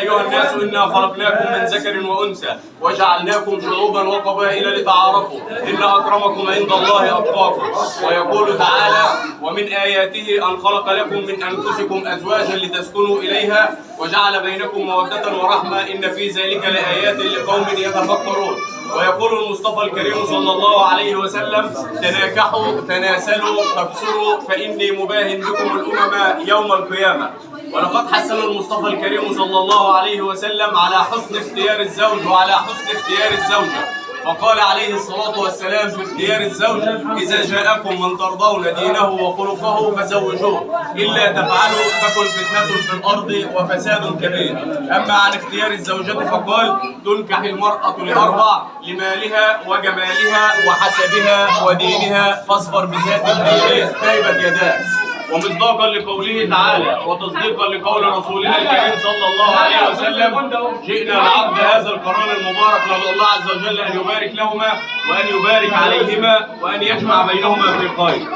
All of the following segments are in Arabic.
أيها الناس إنا خلقناكم من ذكر وأنثى وجعلناكم شعوبا وقبائل لتعارفوا إن أكرمكم عند الله أتقاكم. ويقول تعالى: ومن آياته أن خلق لكم من أنفسكم أزواجا لتسكنوا إليها وجعل بينكم مودة ورحمة إن في ذلك لآيات لقوم يتفكرون. ويقول المصطفى الكريم صلى الله عليه وسلم: تناكحوا تناسلوا تبصروا فإني مباهن بكم الأمم يوم القيامة. ولقد حثنا المصطفى الكريم صلى الله عليه وسلم على حسن اختيار الزوج وعلى حسن اختيار الزوجة، فقال عليه الصلاة والسلام في اختيار الزوج: إذا جاءكم من ترضون دينه وخلقه فزوجوه، إلا تفعلوا تكن فتنة في الأرض وفساد كبير. أما عن اختيار الزوجة فقال: تنكح المرأة لأربع: لمالها وجمالها وحسبها ودينها فاصبر بذات الدين تيبت يداك. ومصداقا لقوله تعالى وتصديقا لقول رسولنا الكريم صلى الله عليه وسلم: جئنا لعقد هذا القرار المبارك، ندعو الله عز وجل ان يبارك لهما وان يبارك عليهما وان يجمع بينهما في خير.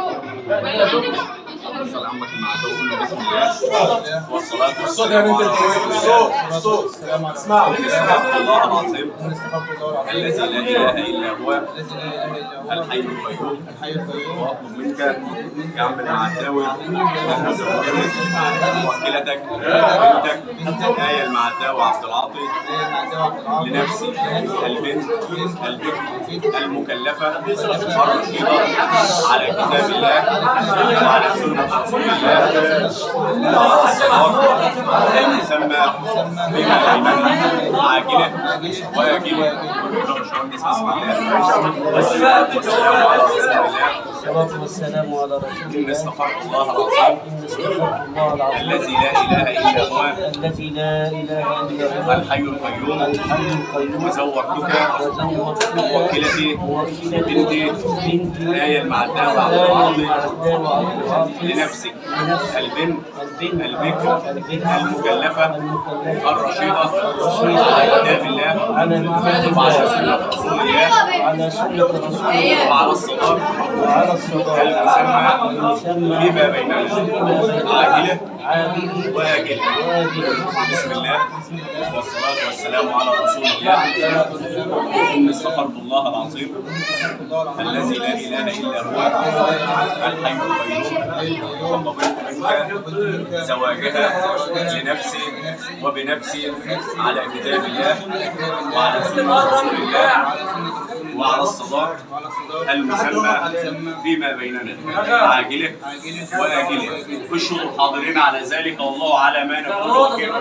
بسم الله والصلاة والسلام على الله العظيم الذي لا إله إلا هو الحي القيوم. وأطلب منك يا عم المعداوي وكيلتك بنتك آية المعداوي عبد العاطي لنفسي البنت البكر المكلفة الرشيدة على كتاب الله وعلى سنة رسول الله المسمى بما بين عاجله وآجله. والصلاة والسلام على رسول الله. إن استغفرت الله العظيم الذي لا إله إلا هو الحي القيوم. وزوجتك وكيلتي بنتي آية المعداوي عبد العاطي لنفسك البنت البكر المكلفة الرشيدة على كتاب الله وعلى سنة رسول الله وعلى الصداق المسمى فيما بيننا عاجله وآجله. بسم الله والصلاة والسلام على رسول الله. إن استغفرت الله العظيم الذي لا إله إلا هو الحي القيوم. وطلبت منك زواجها لنفسي وبنفسي على كتاب الله وعلى سنة رسول الله وعلى الصداق المسمى فيما بيننا عاجله وآجله. اشهدوا الحاضرين على ذلك والله على ما نقول وكيل.